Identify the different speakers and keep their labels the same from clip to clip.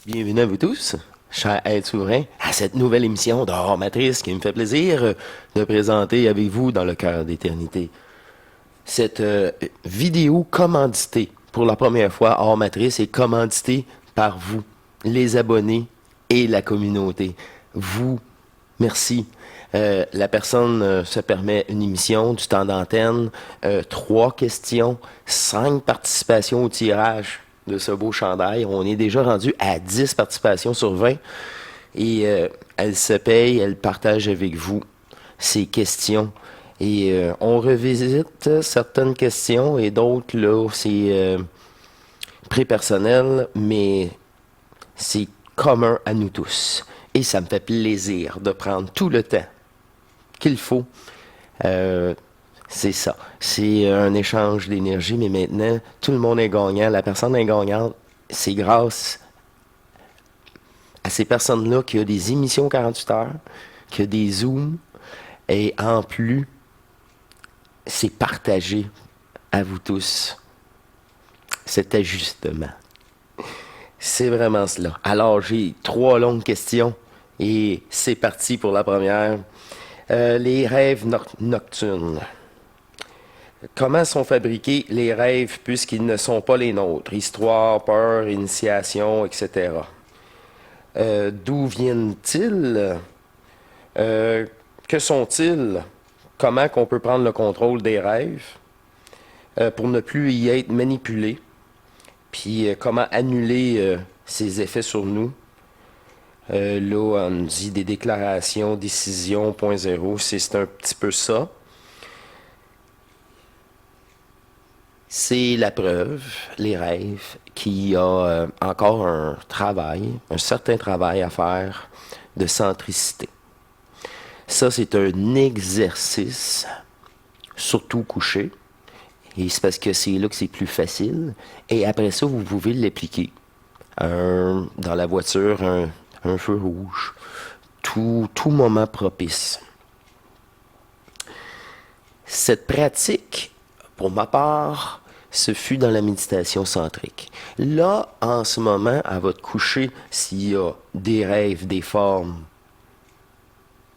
Speaker 1: Bienvenue à vous tous, chers êtres souverains, à cette nouvelle émission de Hors Matrice qui me fait plaisir de présenter avec vous dans le cœur d'éternité. Cette vidéo commanditée pour la première fois Hors Matrice est commanditée par vous, les abonnés et la communauté. Vous, merci. La personne se permet une émission, du temps d'antenne, 3 questions, 5 participations au tirage de ce beau chandail. On est déjà rendu à 10 participations sur 20. Et elle se paye, elle partage avec vous ses questions. Et on revisite certaines questions et d'autres, là, c'est pré-personnel, mais c'est commun à nous tous. Et ça me fait plaisir de prendre tout le temps qu'il faut. C'est ça. C'est un échange d'énergie, mais maintenant, tout le monde est gagnant. La personne est gagnante. C'est grâce à ces personnes-là qu'il y a des émissions 48 heures, qu'il y a des Zooms, et en plus, c'est partagé à vous tous. Cet ajustement. C'est vraiment cela. Alors, j'ai 3 longues questions, et c'est parti pour la première. Les rêves nocturnes. Comment sont fabriqués les rêves puisqu'ils ne sont pas les nôtres? Histoire, peur, initiation, etc. D'où viennent-ils? Que sont-ils? Comment qu'on peut prendre le contrôle des rêves pour ne plus y être manipulé? Puis comment annuler ces effets sur nous? Là, on nous dit des déclarations, décisions, point zéro. C'est un petit peu ça. C'est la preuve, les rêves, qu'il y a encore un certain travail à faire de centricité. Ça, c'est un exercice, surtout couché. Et c'est parce que c'est là que c'est plus facile. Et après ça, vous pouvez l'appliquer. Dans la voiture, un feu rouge. Tout moment propice. Cette pratique, pour ma part, ce fut dans la méditation centrique. Là, en ce moment, à votre coucher, s'il y a des rêves, des formes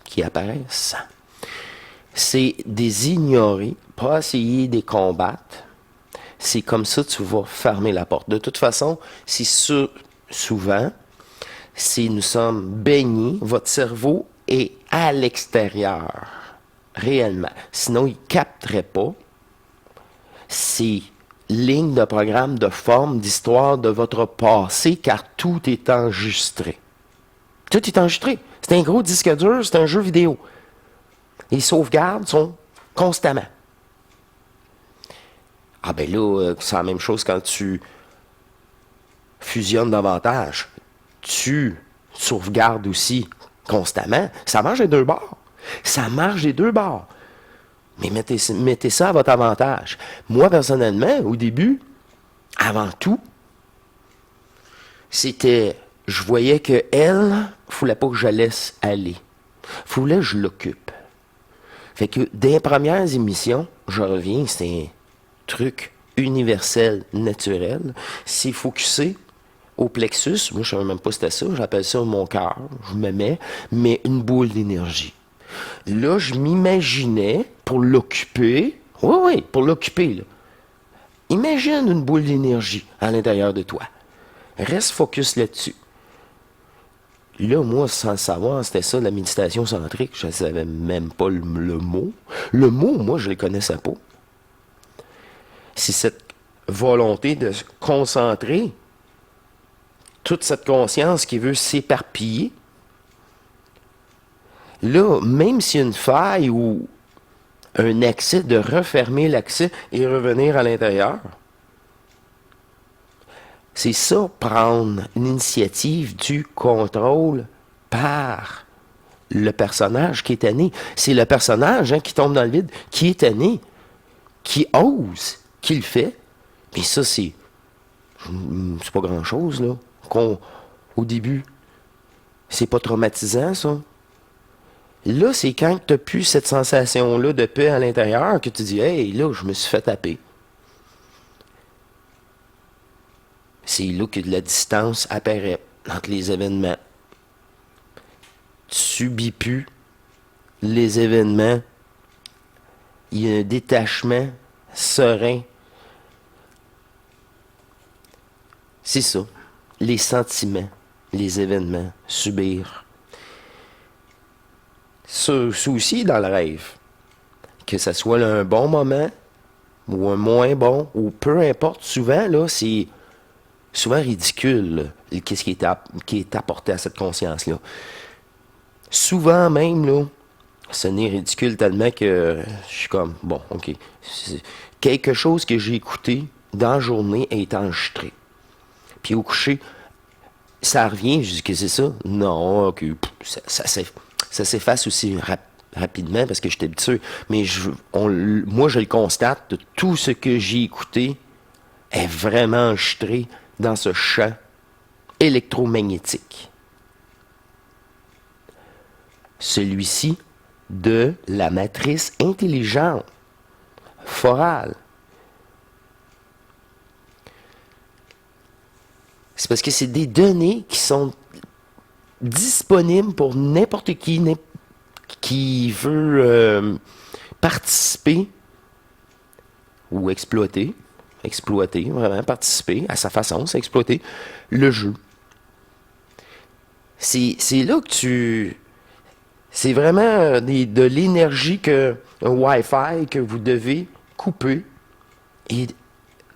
Speaker 1: qui apparaissent, c'est des ignorer, pas essayer de les combattre. C'est comme ça que tu vas fermer la porte. De toute façon, c'est souvent, si nous sommes baignés, votre cerveau est à l'extérieur, réellement. Sinon, il ne capterait pas ces lignes de programme, de forme, d'histoire de votre passé, car tout est enregistré. Tout est enregistré. C'est un gros disque dur, c'est un jeu vidéo. Les sauvegardes sont constamment. Ah ben là, c'est la même chose quand tu fusionnes davantage. Tu sauvegardes aussi constamment. Ça marche des deux bords. Ça marche des deux bords. Mais mettez ça à votre avantage. Moi, personnellement, au début, avant tout, c'était, je voyais que elle, voulait pas que je la laisse aller. Voulait que je l'occupe. Fait que, dans les premières émissions, je reviens, c'est un truc universel, naturel. C'est focusé au plexus. Moi, je ne savais même pas si c'était ça. J'appelle ça mon cœur. Je me mets, mais une boule d'énergie. Là, je m'imaginais, pour l'occuper, oui, pour l'occuper, là. Imagine une boule d'énergie à l'intérieur de toi. Reste focus là-dessus. Là, moi, sans le savoir, c'était ça, la méditation centrique. Je ne savais même pas le mot. Le mot, moi, je ne le connaissais pas. C'est cette volonté de se concentrer, toute cette conscience qui veut s'éparpiller. Là, même s'il y a une faille ou un accès, de refermer l'accès et revenir à l'intérieur. C'est ça, prendre l'initiative du contrôle par le personnage qui est tanné. C'est le personnage qui tombe dans le vide, qui est tanné, qui ose, qui le fait. Mais ça, c'est pas grand-chose, là. Au début, c'est pas traumatisant, ça. Là, c'est quand tu n'as plus cette sensation-là de paix à l'intérieur que tu dis « Hey, là, je me suis fait taper. » C'est là que la distance apparaît. entre les événements. Tu subis plus les événements. Il y a un détachement serein. C'est ça. Les sentiments, les événements, subir. Ça aussi dans le rêve. Que ce soit là, un bon moment ou un moins bon, ou peu importe, souvent, là, c'est souvent ridicule, là, qu'est-ce qui est apporté à cette conscience-là. Souvent même, là, ce n'est ridicule tellement que je suis comme, bon, ok. C'est quelque chose que j'ai écouté dans la journée est enregistré. Puis au coucher, ça revient, je dis que c'est ça. Non, ok, ça s'efface aussi rapidement parce que je suis habitué. Mais moi, je le constate, de tout ce que j'ai écouté est vraiment enregistré dans ce champ électromagnétique. Celui-ci de la matrice intelligente, forale. C'est parce que c'est des données qui sont disponibles pour n'importe qui veut participer ou exploiter, vraiment participer à sa façon, c'est exploiter le jeu. C'est là que c'est vraiment de l'énergie un Wi-Fi que vous devez couper. Et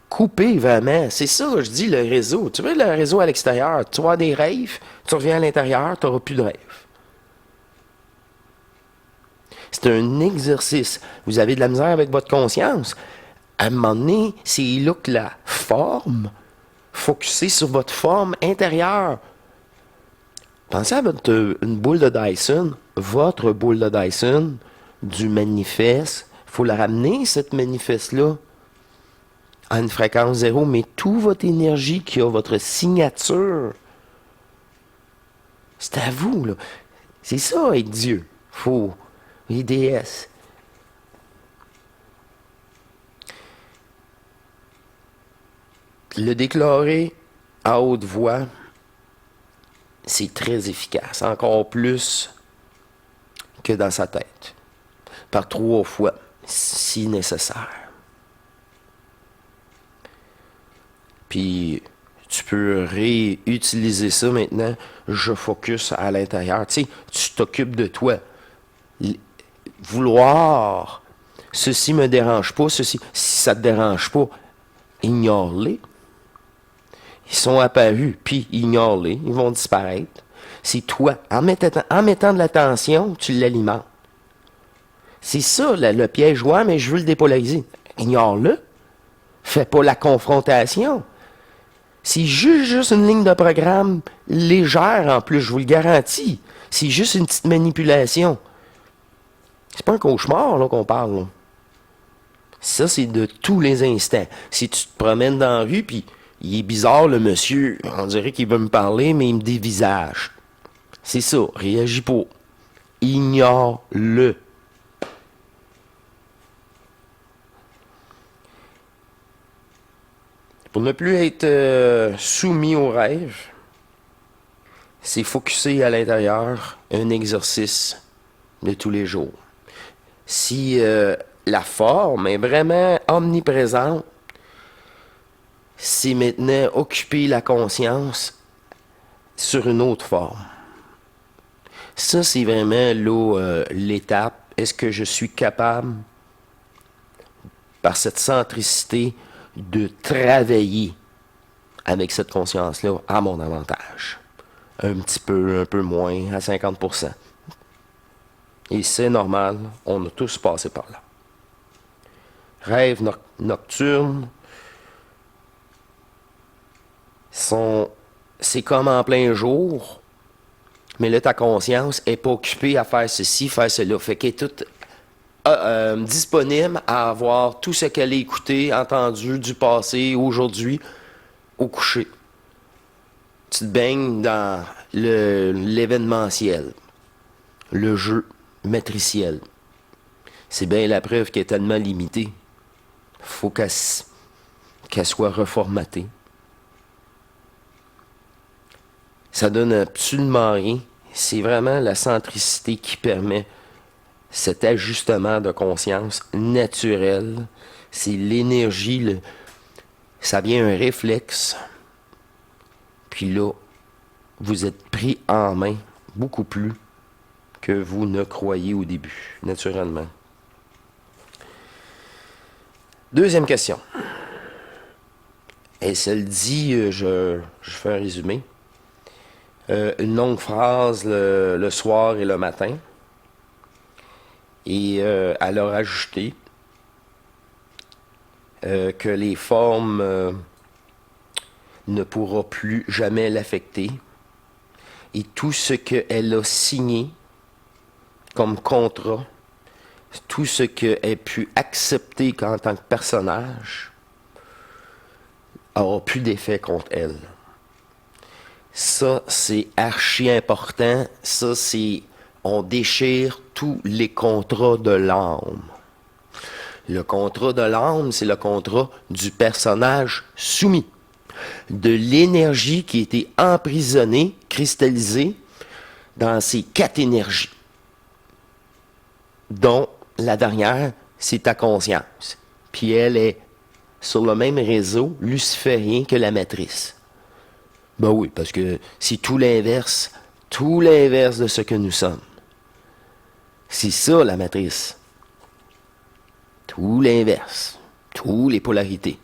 Speaker 1: couper vraiment, c'est ça, je dis le réseau. Tu veux le réseau à l'extérieur, tu vas avoir des rêves, tu reviens à l'intérieur, tu n'auras plus de rêves. C'est un exercice. Vous avez de la misère avec votre conscience. À un moment donné, c'est là que la forme, focussez sur votre forme intérieure. Pensez à une boule de Dyson, votre boule de Dyson, du manifeste. Il faut la ramener, cette manifeste-là, à une fréquence zéro, mais toute votre énergie qui a votre signature, c'est à vous, là. C'est ça, être Dieu. Faut les déesses. Le déclarer à haute voix, c'est très efficace, encore plus que dans sa tête, par 3 fois, si nécessaire. Puis, tu peux réutiliser ça maintenant. Je focus à l'intérieur. Tu sais, tu t'occupes de toi. Vouloir, ceci me dérange pas, si ça te dérange pas, ignore-les. Ils sont apparus, puis ignore-les, ils vont disparaître. C'est toi. En mettant de l'attention, tu l'alimentes. C'est ça, le piège. Ouais, mais je veux le dépolariser. Ignore-le. Fais pas la confrontation. C'est juste une ligne de programme légère en plus, je vous le garantis. C'est juste une petite manipulation. C'est pas un cauchemar là, qu'on parle. Là. Ça, c'est de tous les instants. Si tu te promènes dans la rue, puis il est bizarre, le monsieur, on dirait qu'il veut me parler, mais il me dévisage. C'est ça, réagis pas. Ignore-le. Pour ne plus être soumis au rêve, c'est focusser à l'intérieur un exercice de tous les jours. Si la forme est vraiment omniprésente, c'est maintenant occuper la conscience sur une autre forme. Ça, c'est vraiment là, l'étape. Est-ce que je suis capable, par cette centricité, de travailler avec cette conscience-là à mon avantage? Un peu moins, à 50%. Et c'est normal, on a tous passé par là. Rêves nocturnes c'est comme en plein jour, mais là, ta conscience n'est pas occupée à faire ceci, faire cela. Fait qu'elle est toute disponible à avoir tout ce qu'elle a écouté, entendu du passé, aujourd'hui, au coucher. Tu te baignes dans l'événementiel, le jeu matriciel. C'est bien la preuve qu'elle est tellement limitée. Faut qu'elle soit reformatée. Ça donne absolument rien. C'est vraiment la centricité qui permet cet ajustement de conscience naturel. C'est l'énergie, ça vient un réflexe. Puis là, vous êtes pris en main beaucoup plus que vous ne croyez au début, naturellement. Deuxième question. Et celle dit, je fais un résumé. Une longue phrase le soir et le matin. Et elle a rajouté que les formes ne pourront plus jamais l'affecter. Et tout ce qu'elle a signé comme contrat, tout ce qu'elle a pu accepter en tant que personnage, aura plus d'effet contre elle. Ça, c'est archi important. Ça, c'est... On déchire tous les contrats de l'âme. Le contrat de l'âme, c'est le contrat du personnage soumis. De l'énergie qui a été emprisonnée, cristallisée dans ces 4 énergies. Dont la dernière, c'est ta conscience. Puis elle est sur le même réseau luciférien que la matrice. Ben oui, parce que c'est tout l'inverse de ce que nous sommes. C'est ça la matrice. Tout l'inverse. Toutes les polarités.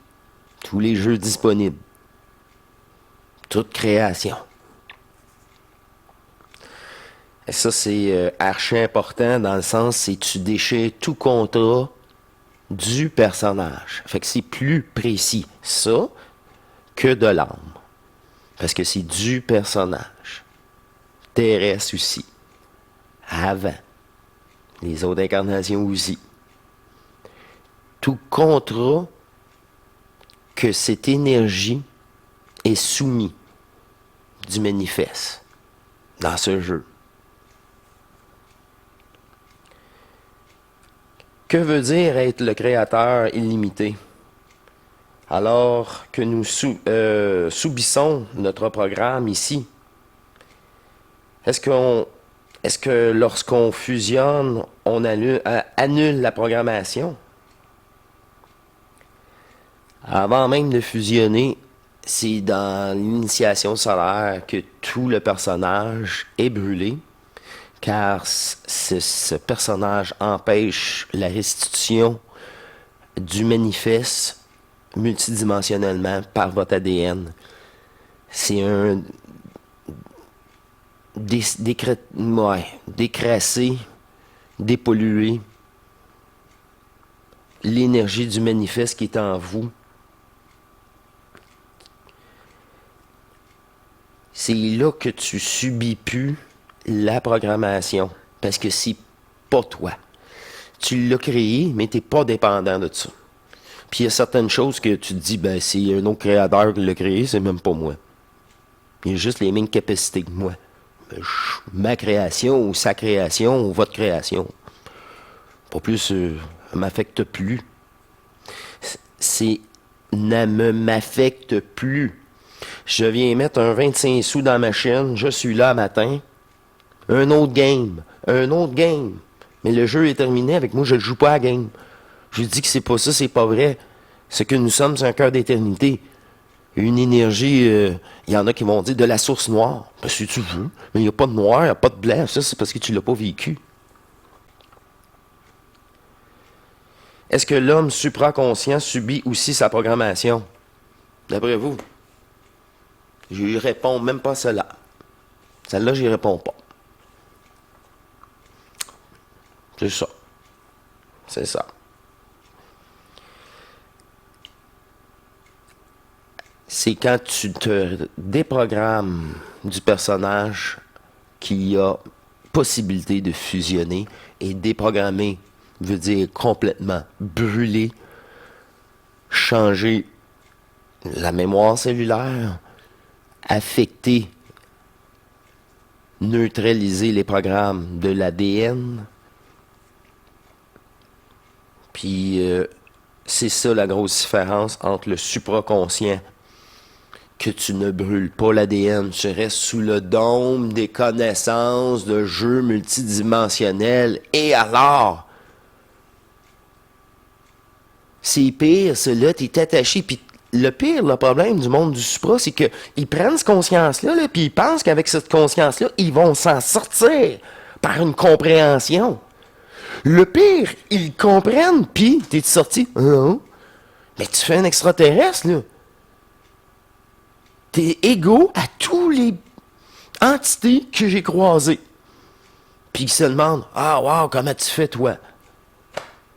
Speaker 1: Tous les jeux disponibles. Toute création. Et ça, c'est archi important dans le sens, c'est tu déchires tout contrat du personnage. Fait que c'est plus précis, ça, que de l'âme. Parce que c'est du personnage. Terrestre aussi. Avant. Les autres incarnations aussi. Tout contrat que cette énergie est soumis du manifeste dans ce jeu. Que veut dire être le créateur illimité? Alors que nous subissons notre programme ici, est-ce que lorsqu'on fusionne, on annule la programmation? Avant même de fusionner, c'est dans l'initiation solaire que tout le personnage est brûlé, car ce personnage empêche la restitution du manifeste multidimensionnellement par votre ADN. C'est un décrasser, dépolluer l'énergie du manifeste qui est en vous. C'est là que tu subis plus la programmation, parce que c'est pas toi. Tu l'as créé, mais tu n'es pas dépendant de ça. Puis il y a certaines choses que tu te dis, ben c'est un autre créateur qui l'a créé, c'est même pas moi. Il y a juste les mêmes capacités que moi. Ma création, ou sa création, ou votre création. Pas plus, ça m'affecte plus. Ne m'affecte plus. Je viens mettre un 25 sous dans ma chaîne, je suis là matin. Un autre game. Mais le jeu est terminé avec moi, je ne joue pas à la game. Je dis que c'est pas ça, c'est pas vrai. Ce que nous sommes, c'est un cœur d'éternité. Une énergie, il y en a qui vont dire de la source noire. Ben, si tu veux. Mais il n'y a pas de noir, il n'y a pas de blanc. Ça, c'est parce que tu ne l'as pas vécu. Est-ce que l'homme supraconscient subit aussi sa programmation? D'après vous? Je lui réponds même pas à celle-là. Celle-là, je n'y réponds pas. C'est ça. C'est ça. C'est quand tu te déprogrammes du personnage qu'il y a possibilité de fusionner, et déprogrammer veut dire complètement brûler, changer la mémoire cellulaire, affecter, neutraliser les programmes de l'ADN. Puis c'est ça la grosse différence entre le supraconscient que tu ne brûles pas l'ADN. Tu restes sous le dôme des connaissances de jeux multidimensionnels. Et alors, c'est pire, là, t'es attaché. Puis le pire, le problème du monde du supra, c'est qu'ils prennent cette conscience-là, là, puis ils pensent qu'avec cette conscience-là, ils vont s'en sortir par une compréhension. Le pire, ils comprennent, puis t'es sorti? Non. Mais tu fais un extraterrestre, là. T'es égaux à tous les entités que j'ai croisées. Puis ils se demandent, ah, wow, comment tu fais, toi?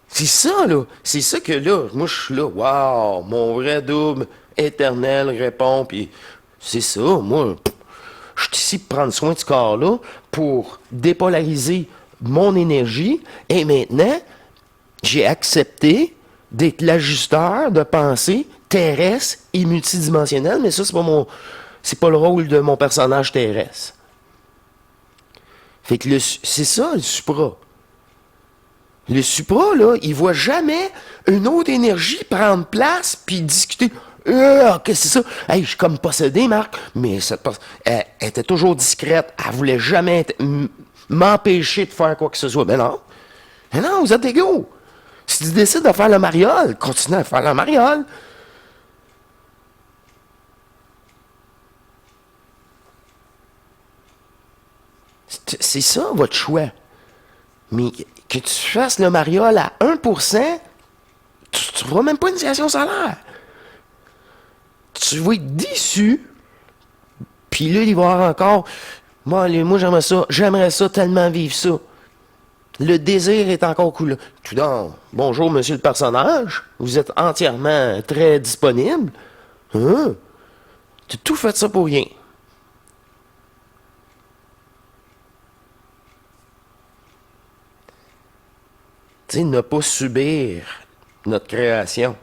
Speaker 1: C'est ça, là. C'est ça que, là, moi, je suis là, wow, mon vrai double éternel répond, puis c'est ça, moi, je suis ici pour prendre soin de ce corps-là, pour dépolariser mon énergie, et maintenant, j'ai accepté d'être l'ajusteur de pensée terrestre et multidimensionnel, mais ça, c'est pas le rôle de mon personnage terrestre. Fait que c'est ça, le supra. Le supra, là, il voit jamais une autre énergie prendre place puis discuter. Qu'est-ce que c'est ça? Hey, je suis comme possédé, Marc, mais elle était toujours discrète. Elle voulait jamais m'empêcher de faire quoi que ce soit. Mais non. Mais non, vous êtes égaux. Si tu décides de faire la mariole, continue à faire la mariole. C'est ça, votre choix. Mais que tu fasses le mariole à 1%, tu ne feras même pas une initiation salaire. Tu vas être déçu. Puis là, il va y avoir encore... Moi, j'aimerais ça tellement vivre ça. Le désir est encore cool. Tout d'abord, bonjour, monsieur le personnage. Vous êtes entièrement très disponible. Hein? Tu as tout fait ça pour rien. Tu sais, ne pas subir notre création.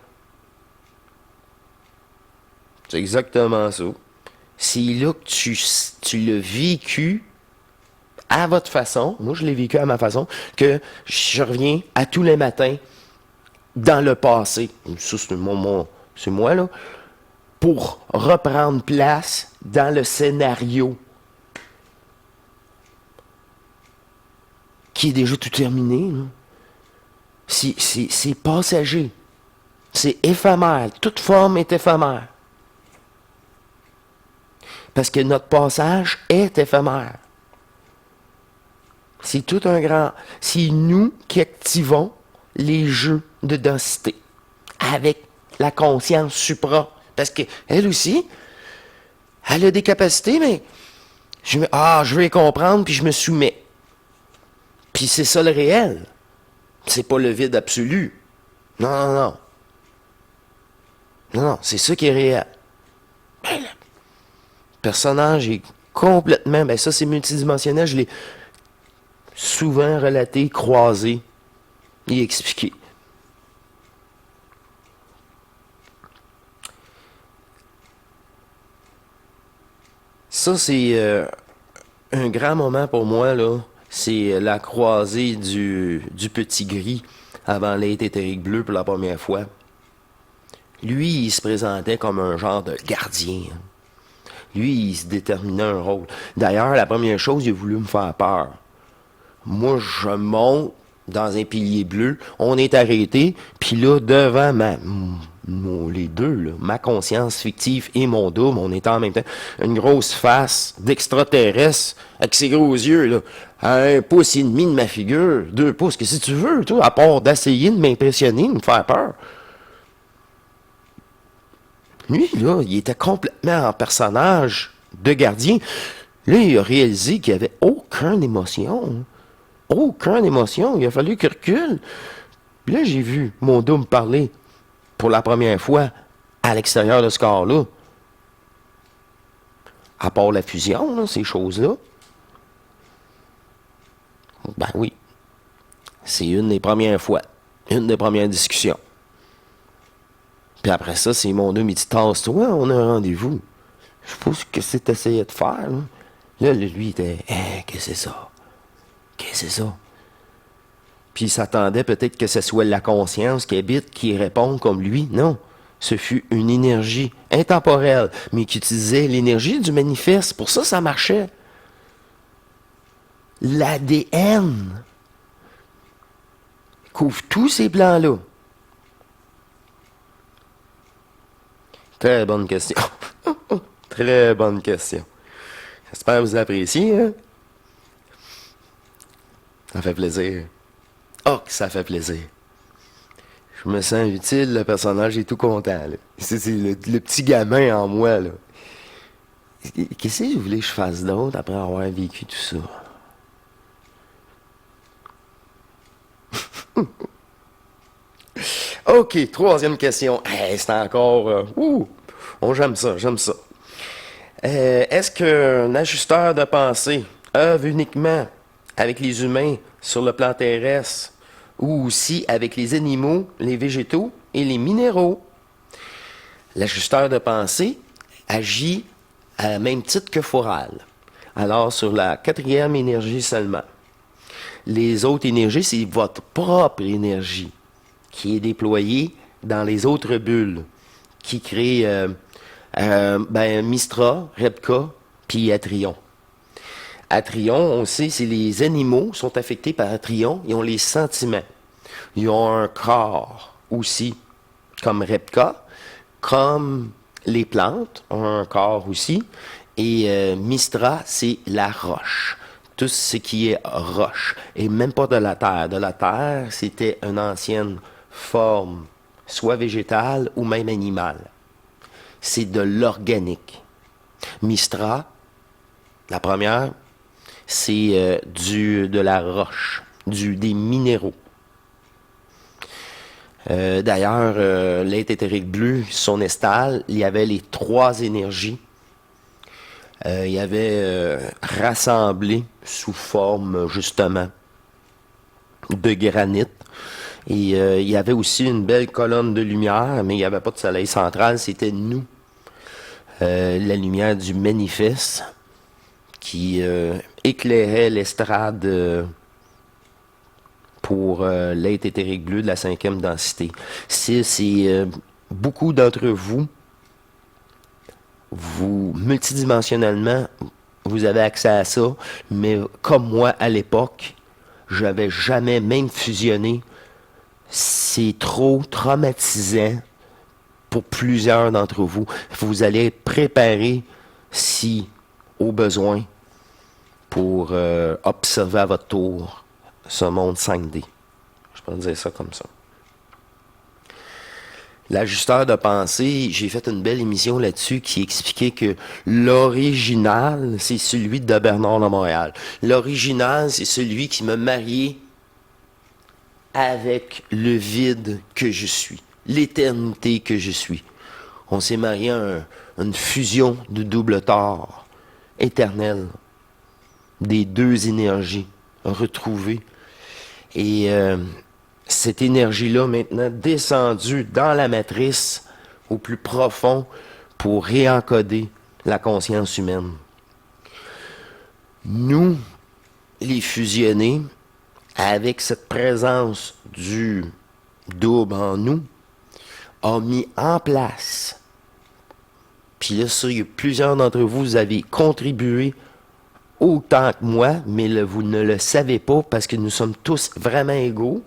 Speaker 1: C'est exactement ça. C'est là que tu l'as vécu à votre façon, moi je l'ai vécu à ma façon, que je reviens à tous les matins dans le passé. Ça, c'est moi, là. Pour reprendre place dans le scénario qui est déjà tout terminé. Là. C'est passager. C'est éphémère. Toute forme est éphémère. Parce que notre passage est éphémère. C'est tout un grand... C'est nous qui activons les jeux de densité avec la conscience supra. Parce qu'elle aussi, elle a des capacités, mais je veux les comprendre, puis je me soumets. Puis c'est ça le réel. C'est pas le vide absolu. Non, non, non. Non, non, c'est ça qui est réel. Ben, le personnage est complètement... Ben ça, c'est multidimensionnel. Je l'ai souvent relaté, croisé et expliqué. Ça, c'est un grand moment pour moi, là. C'est la croisée du petit gris avant l'être éthérique bleu pour la première fois. Lui, il se présentait comme un genre de gardien. Lui, il se déterminait un rôle. D'ailleurs, la première chose, il a voulu me faire peur. Moi, je monte dans un pilier bleu, on est arrêté, puis là, devant les deux, là, ma conscience fictive et mon double, on est en même temps une grosse face d'extraterrestre avec ses gros yeux, là, à 1,5 pouce de ma figure, 2 pouces, que si tu veux, toi, à part d'essayer de m'impressionner, de me faire peur. Lui, là, il était complètement en personnage de gardien. Là, il a réalisé qu'il n'y avait aucune émotion. Aucune émotion. Il a fallu qu'il recule. Puis là, j'ai vu mon double parler pour la première fois à l'extérieur de ce corps-là. À part la fusion, là, ces choses-là. Ben oui. C'est une des premières fois. Une des premières discussions. Puis après ça, c'est mon double, il dit, tasse-toi, on a un rendez-vous. Je sais pas ce que c'est essayé de faire. Là, lui, il était, qu'est-ce que c'est ça? Qu'est-ce que c'est ça? Puis il s'attendait peut-être que ce soit la conscience qui habite, qui répond comme lui. Non. Ce fut une énergie intemporelle, mais qui utilisait l'énergie du manifeste. Pour ça, ça marchait. L'ADN couvre tous ces plans-là. Très bonne question. Très bonne question. J'espère que vous appréciez. Hein? Ça fait plaisir. Oh, que ça fait plaisir. Je me sens utile, le personnage est tout content. Là. C'est le petit gamin en moi. Là. Qu'est-ce que vous voulez que je fasse d'autre après avoir vécu tout ça? OK, troisième question. Hey, c'est encore... j'aime ça, j'aime ça. Est-ce qu'un ajusteur de pensée œuvre uniquement avec les humains sur le plan terrestre ou aussi avec les animaux, les végétaux et les minéraux? L'ajusteur de pensée agit à même titre que Foral. Alors, sur la quatrième énergie seulement. Les autres énergies, c'est votre propre énergie qui est déployée dans les autres bulles, qui créent Mystra, Rebka, puis Atrion. Atrion, on sait, c'est les animaux sont affectés par Atrion, ils ont les sentiments. Ils ont un corps aussi, comme Rebka, comme les plantes ont un corps aussi. Et Mystra, c'est la roche. Tout ce qui est roche. Et même pas de la terre. De la terre, c'était une ancienne forme, soit végétale ou même animale. C'est de l'organique. Mystra, la première, c'est de la roche, des minéraux. D'ailleurs, l'être éthérique bleu, son estal, il y avait les trois énergies. Il y avait rassemblé sous forme, justement, de granit. Et il y avait aussi une belle colonne de lumière, mais il n'y avait pas de soleil central, c'était nous. La lumière du manifeste qui éclairait l'estrade pour l'être éthérique bleu de la cinquième densité. C'est beaucoup d'entre vous, multidimensionnellement, vous avez accès à ça, mais comme moi à l'époque, je n'avais jamais même fusionné. C'est trop traumatisant pour plusieurs d'entre vous. Vous allez être préparés, si au besoin, pour observer à votre tour ce monde 5D. Je peux dire ça comme ça. L'ajusteur de pensée, j'ai fait une belle émission là-dessus qui expliquait que l'original, c'est celui de Bernard de Montréal. L'original, c'est celui qui m'a marié avec le vide que je suis, l'éternité que je suis. On s'est marié à une fusion de double tort éternelle des deux énergies retrouvées. Et cette énergie-là, maintenant, descendue dans la matrice au plus profond pour réencoder la conscience humaine. Nous, les fusionnés, avec cette présence du double en nous, a mis en place. Puis là, ça, il y a plusieurs d'entre vous, vous avez contribué autant que moi, mais vous ne le savez pas parce que nous sommes tous vraiment égaux.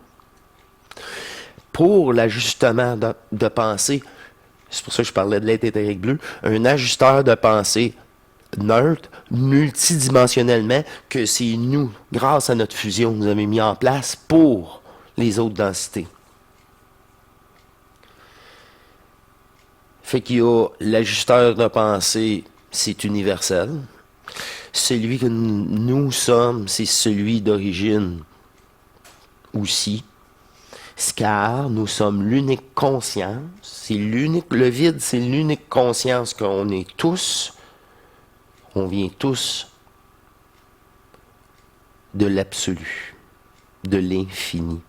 Speaker 1: Pour l'ajustement de pensée, c'est pour ça que je parlais de l'être éthérique bleu, un ajusteur de pensée neutre, multidimensionnellement, que c'est nous, grâce à notre fusion, nous avons mis en place pour les autres densités. Fait qu'il y a l'ajusteur de pensée, c'est universel. Celui que nous sommes, c'est celui d'origine aussi. Car nous sommes l'unique conscience. C'est l'unique, le vide, c'est l'unique conscience qu'on est tous. On vient tous de l'absolu, de l'infini.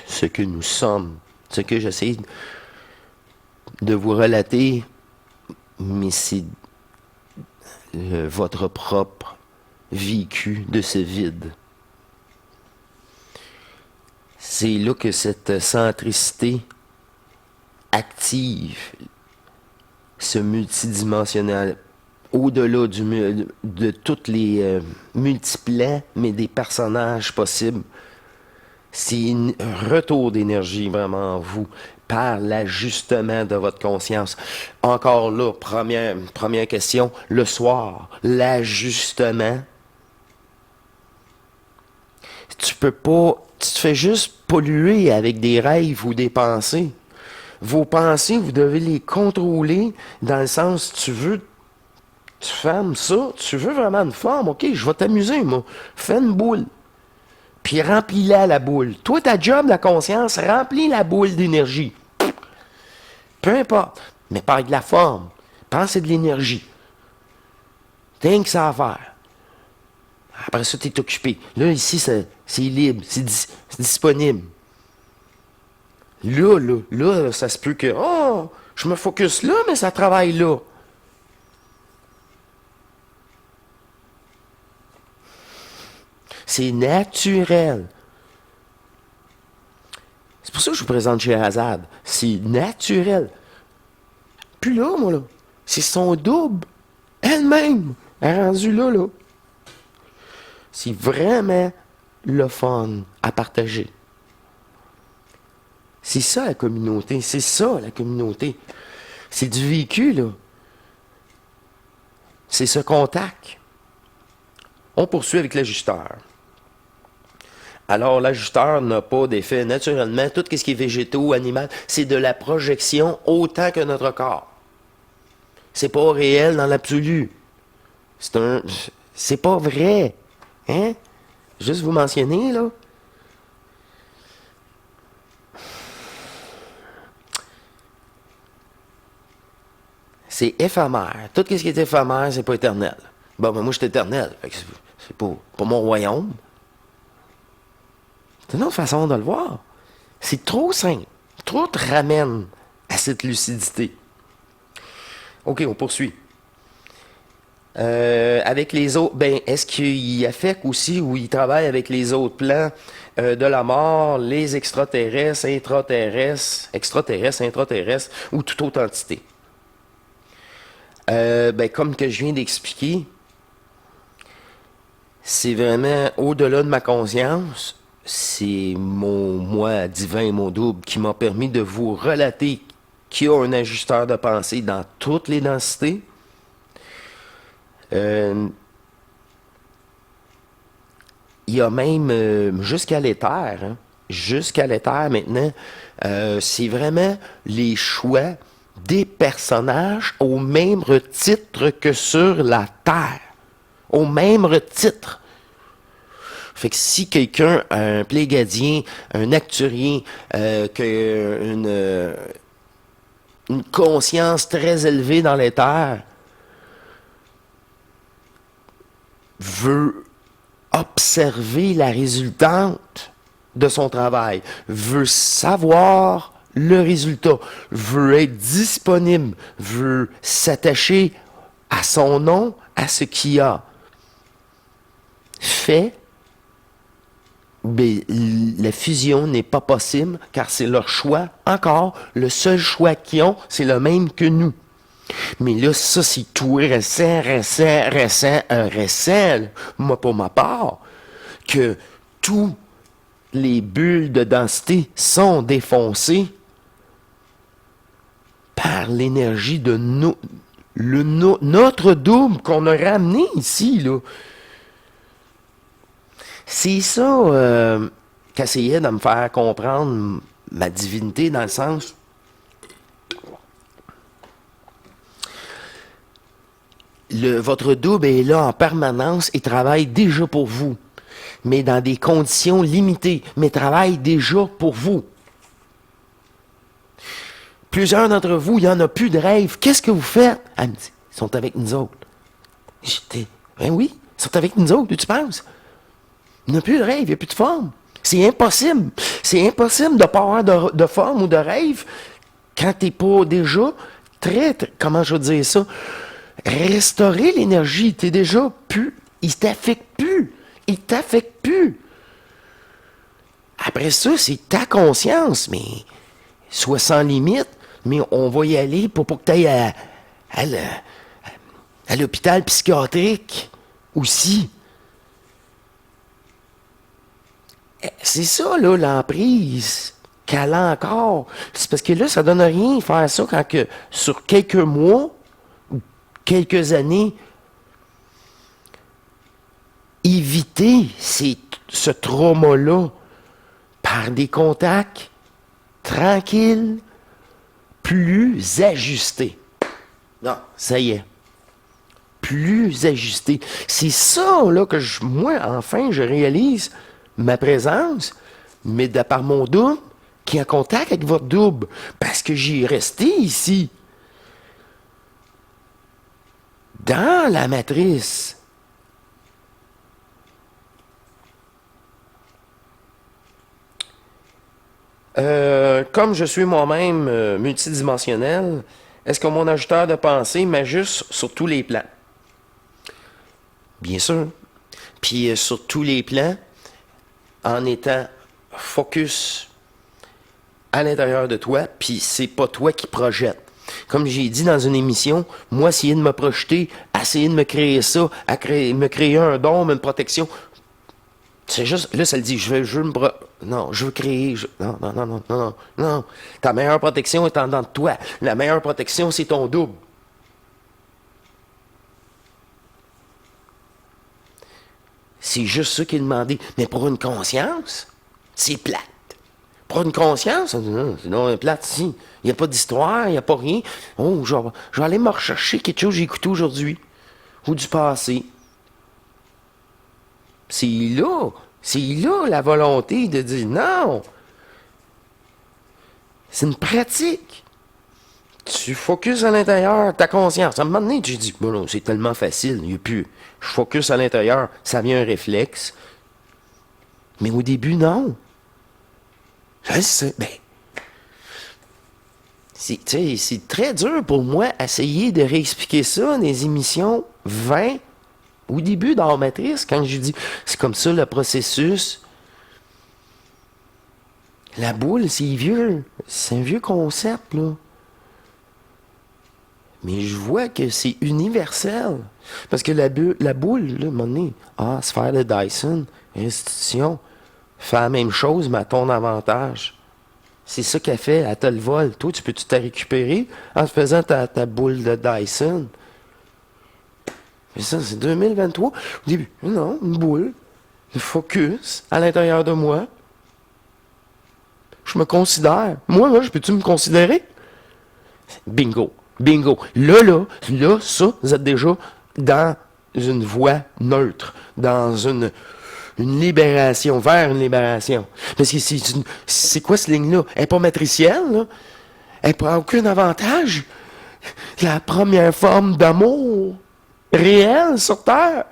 Speaker 1: Ce que nous sommes. Ce que j'essaie de vous relater, mais c'est votre propre vécu de ce vide. C'est là que cette centricité active ce multidimensionnel au-delà de tous les multiplans, mais des personnages possibles. C'est un retour d'énergie vraiment en vous par l'ajustement de votre conscience. Encore là, première question, le soir, l'ajustement. Tu peux pas, tu te fais juste polluer avec des rêves ou des pensées. Vos pensées, vous devez les contrôler dans le sens, tu fermes ça, tu veux vraiment une forme, ok, je vais t'amuser, moi. Fais une boule. Puis remplis-la, la boule. Toi, ta job, la conscience, remplis la boule d'énergie. Peu importe. Mais par de la forme. Pense c'est de l'énergie. T'as que ça à faire. Après ça, tu es occupé. Là, ici, c'est libre. C'est disponible. Là, ça se peut que, oh, je me focus là, mais ça travaille là. C'est naturel. C'est pour ça que je vous présente Scheherazade. C'est naturel. Puis là, moi, là, c'est son double. Elle-même. Elle est rendue là. C'est vraiment le fun à partager. C'est ça, la communauté. C'est ça, la communauté. C'est du vécu, là. C'est ce contact. On poursuit avec l'ajusteur. Alors, l'ajusteur n'a pas d'effet naturellement. Tout ce qui est végétaux, animal, c'est de la projection autant que notre corps. C'est pas réel dans l'absolu. C'est pas vrai. Hein? Juste vous mentionner, là. C'est éphémère. Tout ce qui est éphémère, c'est pas éternel. Bon, mais moi, je suis éternel. C'est pas mon royaume. C'est une autre façon de le voir. C'est trop simple. Trop te ramène à cette lucidité. OK, on poursuit. Avec les autres, est-ce qu'il affecte aussi ou il travaille avec les autres plans de la mort, les extraterrestres, intraterrestres ou toute autre entité? Comme que je viens d'expliquer, c'est vraiment au-delà de ma conscience. C'est mon moi divin, mon double, qui m'a permis de vous relater qu'il y a un ajusteur de pensée dans toutes les densités. Il y a même jusqu'à l'éther. Hein, jusqu'à l'éther maintenant, c'est vraiment les choix des personnages au même titre que sur la Terre. Au même titre. Fait que si quelqu'un, un plégadien, un acturien, qui a une conscience très élevée dans l'éther, veut observer la résultante de son travail, veut savoir le résultat, veut être disponible, veut s'attacher à son nom, à ce qu'il a fait, la fusion n'est pas possible car c'est leur choix. Encore, le seul choix qu'ils ont, c'est le même que nous. Mais là, ça, c'est tout récent, moi pour ma part, que tous les bulles de densité sont défoncées par l'énergie de notre double qu'on a ramené ici, là. C'est ça qu'essayait de me faire comprendre ma divinité dans le sens... votre double est là en permanence et travaille déjà pour vous, mais dans des conditions limitées, mais travaille déjà pour vous. Plusieurs d'entre vous, il n'y en a plus de rêve. Qu'est-ce que vous faites? Elle me dit, ils sont avec nous autres. J'étais, oui, ils sont avec nous autres, tu penses? Il n'y a plus de rêve, il n'y a plus de forme. C'est impossible. C'est impossible de ne pas avoir de forme ou de rêve quand tu n'es pas déjà très, comment je veux dire ça, restaurer l'énergie. Tu n'es déjà plus. Il t'affecte plus. Il t'affecte plus. Après ça, c'est ta conscience, mais sois sans limite, mais on va y aller pour que tu ailles à l'hôpital psychiatrique aussi. C'est ça, là, l'emprise qu'elle a encore. C'est parce que là, ça donne rien faire ça quand que sur quelques mois ou quelques années, éviter ce trauma-là par des contacts tranquilles, plus ajustés. Non, ça y est. Plus ajustés. C'est ça, là, que moi, enfin, je réalise ma présence, mais de par mon double, qui est en contact avec votre double. Parce que j'y resté ici. Dans la matrice. Comme je suis moi-même multidimensionnel, est-ce que mon ajusteur de pensée m'ajuste sur tous les plans? Bien sûr. Puis sur tous les plans, en étant focus à l'intérieur de toi, puis c'est pas toi qui projette. Comme j'ai dit dans une émission, moi, essayer de me projeter, essayer de me créer ça, me créer un don, une protection, c'est juste, là, ça le dit, je veux non, je veux créer, non, non, non, non, non, non, non. Ta meilleure protection est en dedans de toi. La meilleure protection, c'est ton double. C'est juste ça qui est demandé. Mais pour une conscience, c'est plate. Pour une conscience, c'est non plate ici. Il n'y a pas d'histoire, il n'y a pas rien. Oh, je vais aller me rechercher quelque chose que j'ai écouté aujourd'hui. Ou du passé. C'est là la volonté de dire non. C'est une pratique. Tu focuses à l'intérieur, ta conscience. À un moment donné, tu dis, bon, non, c'est tellement facile, il n'y a plus. Je focus à l'intérieur, ça vient un réflexe. Mais au début, non. C'est très dur pour moi essayer de réexpliquer ça dans les émissions 20 au début dans la matrice, quand je dis, c'est comme ça le processus. La boule, c'est vieux. C'est un vieux concept, là. Mais je vois que c'est universel. Parce que la boule, là, à un moment donné, sphère de Dyson, restitution, fait la même chose, mais à ton avantage. C'est ça qu'elle fait, elle te le vole. Toi, tu peux-tu te récupérer en te faisant ta boule de Dyson? Mais ça, c'est 2023. Au début, non, une boule, de focus à l'intérieur de moi. Je me considère. Moi, je peux-tu me considérer? Bingo. Bingo. Là, ça, vous êtes déjà dans une voie neutre, dans une libération, vers une libération. Parce que c'est quoi cette ligne-là? Elle n'est pas matricielle, là. Elle ne prend aucun avantage. La première forme d'amour réel sur Terre.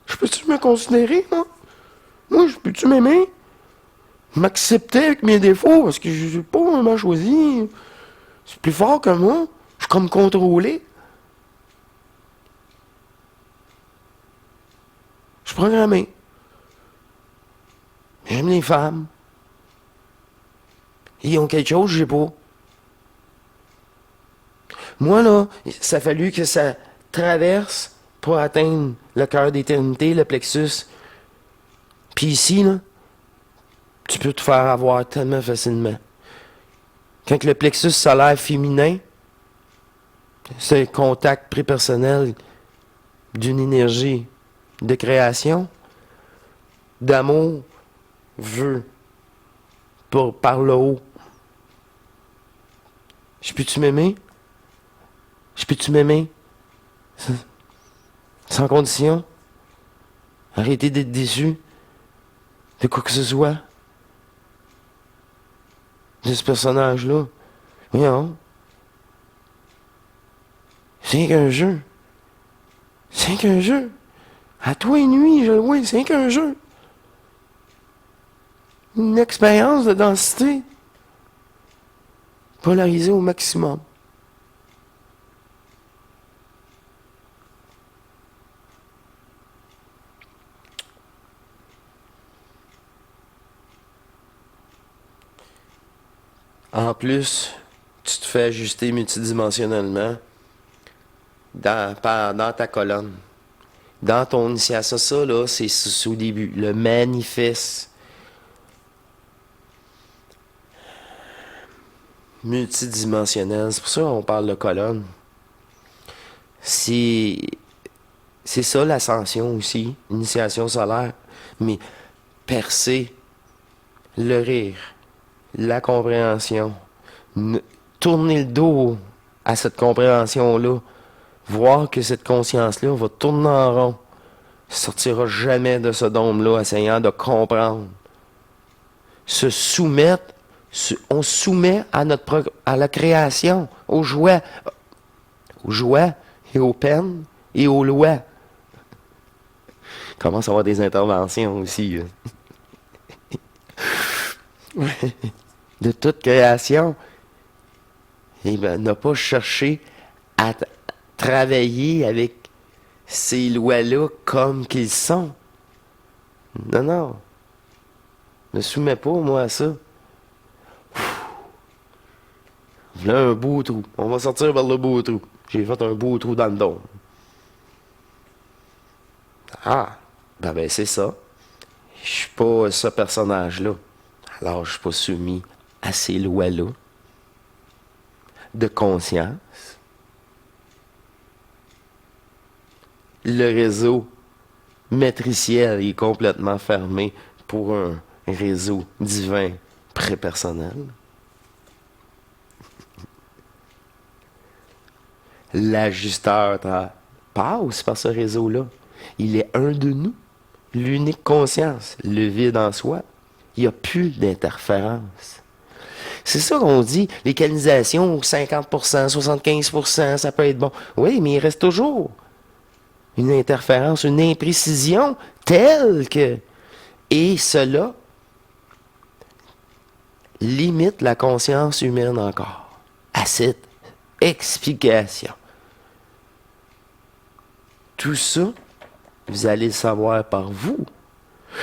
Speaker 1: Je peux-tu me considérer, moi? Moi, je peux-tu m'aimer? M'accepter avec mes défauts, parce que je n'ai pas vraiment choisi. C'est plus fort que moi. Je suis comme contrôlé. Je suis programmé. J'aime les femmes. Ils ont quelque chose que j'ai pas. Moi, là, ça a fallu que ça traverse pour atteindre le cœur d'éternité, le plexus. Puis ici, là, tu peux te faire avoir tellement facilement. Quand le plexus solaire féminin, c'est le contact prépersonnel d'une énergie de création, d'amour, veut, par le haut. Je peux-tu m'aimer? Je peux-tu m'aimer? Sans condition? Arrêter d'être déçu de quoi que ce soit? De ce personnage-là? Voyons. C'est qu'un jeu. C'est qu'un jeu. À toi et nuit, je le vois, c'est qu'un jeu. Une expérience de densité polarisée au maximum. En plus, tu te fais ajuster multidimensionnellement dans ta colonne. Dans ton initiation, ça, là, c'est au début. Le manifeste multidimensionnel. C'est pour ça qu'on parle de colonne. C'est ça l'ascension aussi, initiation solaire. Mais percer le rire, la compréhension, tourner le dos à cette compréhension-là, voir que cette conscience-là va tourner en rond, sortira jamais de ce dôme-là, essayant de comprendre. Se soumettre, on se soumet à la création, aux joies et aux peines et aux lois. Il commence à avoir des interventions aussi. De toute création. Et bien, n'a pas cherché à travailler avec ces lois-là comme qu'ils sont. Non, non. Ne me soumets pas, moi, à ça. Voilà un beau trou. On va sortir vers le beau trou. J'ai fait un beau trou dans le dôme. Ah, ben c'est ça. Je suis pas ce personnage-là. Alors, je suis pas soumis à ces lois-là de conscience. Le réseau matriciel est complètement fermé pour un réseau divin prépersonnel. L'ajusteur passe par ce réseau-là. Il est un de nous. L'unique conscience, le vide en soi. Il n'y a plus d'interférence. C'est ça qu'on dit, les canalisations, 50%, 75%, ça peut être bon. Oui, mais il reste toujours une interférence, une imprécision telle que... Et cela limite la conscience humaine encore à cette explication. Tout ça, vous allez le savoir par vous.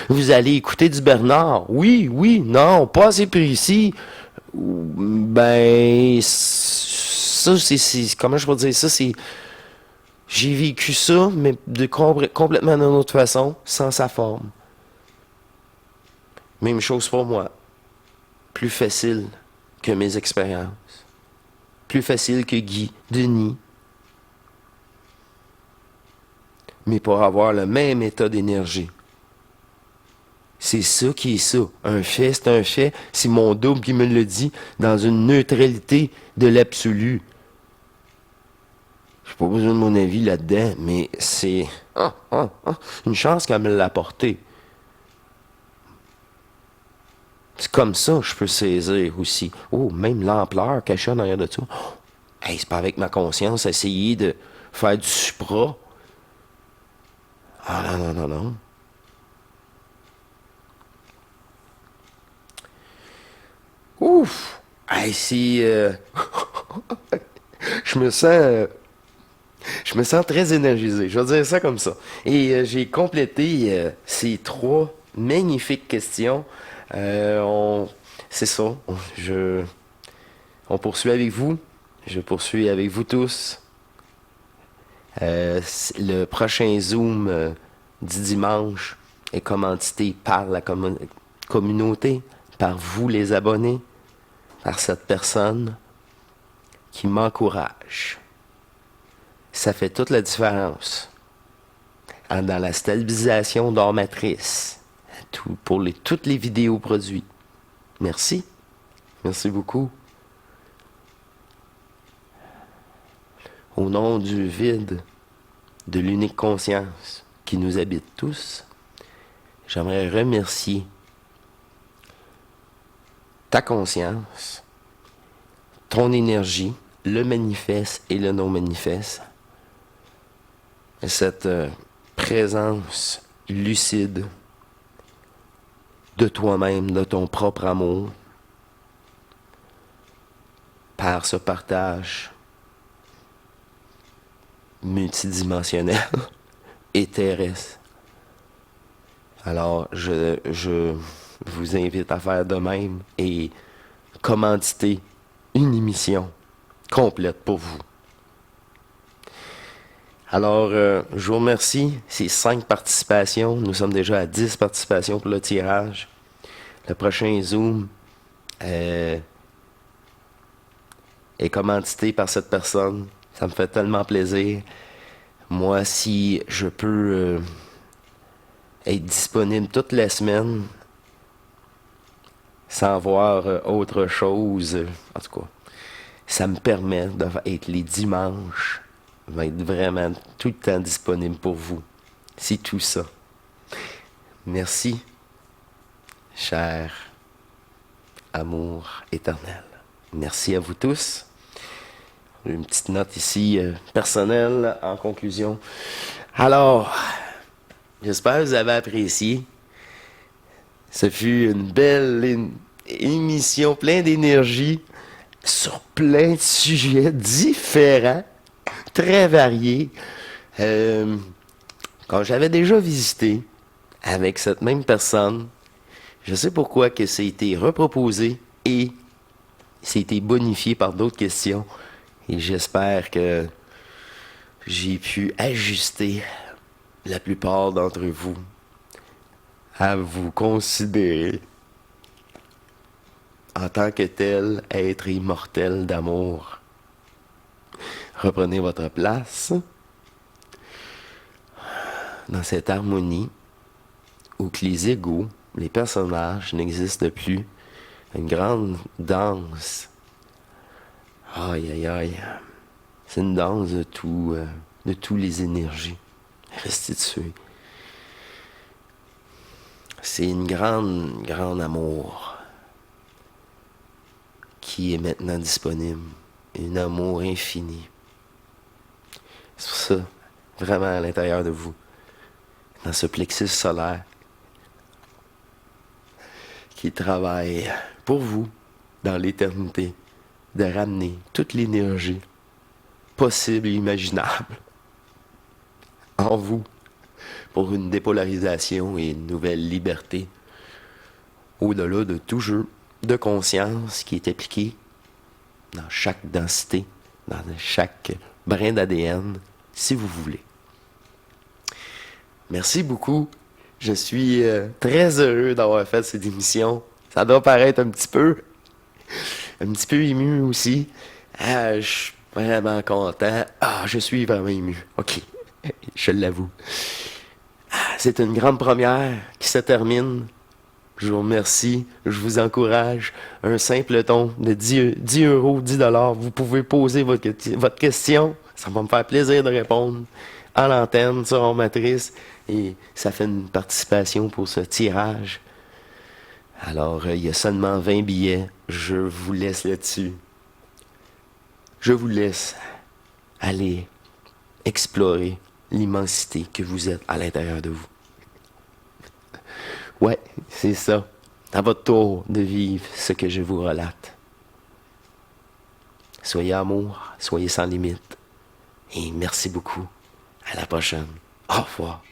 Speaker 1: Vous allez écouter du Bernard. Oui, oui, non, pas assez précis. Ben, ça, c'est comment je peux dire ça, c'est... J'ai vécu ça, mais complètement d'une autre façon, sans sa forme. Même chose pour moi. Plus facile que mes expériences. Plus facile que Guy, Denis. Mais pour avoir le même état d'énergie. C'est ça qui est ça. Un fait, c'est un fait. C'est mon double qui me le dit dans une neutralité de l'absolu. J'ai pas besoin de mon avis là-dedans, mais c'est une chance qu'elle me l'a apporté. C'est comme ça que je peux saisir aussi. Oh, même l'ampleur cachée en arrière de ça. Oh, hey, c'est pas avec ma conscience essayer de faire du supra. Ah non, non, non, non. Ouf! Hey, c'est... je me sens très énergisé. Je vais dire ça comme ça. Et j'ai complété ces 3 magnifiques questions. C'est ça. On poursuit avec vous. Je poursuis avec vous tous. Le prochain Zoom du dimanche est commandité par la communauté, par vous les abonnés, par cette personne qui m'encourage. Ça fait toute la différence dans la stabilisation d'Or Matrice, pour toutes les vidéos produites. Merci. Merci beaucoup. Au nom du vide, de l'unique conscience qui nous habite tous, j'aimerais remercier ta conscience, ton énergie, le manifeste et le non-manifeste, cette présence lucide de toi-même, de ton propre amour, par ce partage multidimensionnel et terrestre. Alors, je vous invite à faire de même et commanditer une émission complète pour vous. Alors, je vous remercie. C'est 5 participations. Nous sommes déjà à 10 participations pour le tirage. Le prochain Zoom est commandité par cette personne. Ça me fait tellement plaisir. Moi, si je peux être disponible toute la semaine sans voir autre chose, en tout cas, ça me permet d'être les dimanches, d'être vraiment tout le temps disponible pour vous. C'est tout ça. Merci, cher amour éternel. Merci à vous tous. Une petite note ici personnelle en conclusion. Alors, j'espère que vous avez apprécié. Ce fut une belle émission pleine d'énergie sur plein de sujets différents, très variés. Quand j'avais déjà visité avec cette même personne, je sais pourquoi que ça a été reproposé et ça a été bonifié par d'autres questions. Et j'espère que j'ai pu ajuster la plupart d'entre vous à vous considérer en tant que tel être immortel d'amour. Reprenez votre place dans cette harmonie où que les égos, les personnages n'existent plus. Une grande danse. Aïe, aïe, aïe. C'est une danse de tous les énergies restituées. C'est une grande amour qui est maintenant disponible. Un amour infini. C'est pour ça, vraiment à l'intérieur de vous, dans ce plexus solaire, qui travaille pour vous, dans l'éternité, de ramener toute l'énergie possible et imaginable en vous pour une dépolarisation et une nouvelle liberté au-delà de tout jeu de conscience qui est appliqué dans chaque densité, dans chaque brin d'ADN, si vous voulez. Merci beaucoup. Je suis très heureux d'avoir fait cette émission. Ça doit paraître un petit peu ému aussi. Je suis vraiment content. Je suis vraiment ému. OK, je l'avoue. C'est une grande première qui se termine. Je vous remercie, je vous encourage. Un simple don de 10 euros, 10 $. Vous pouvez poser votre question. Ça va me faire plaisir de répondre à l'antenne sur Ondes Matrice. Et ça fait une participation pour ce tirage. Alors, il y a seulement 20 billets. Je vous laisse là-dessus. Je vous laisse aller explorer l'immensité que vous êtes à l'intérieur de vous. Ouais, c'est ça. À votre tour de vivre ce que je vous relate. Soyez amour, soyez sans limite. Et merci beaucoup. À la prochaine. Au revoir.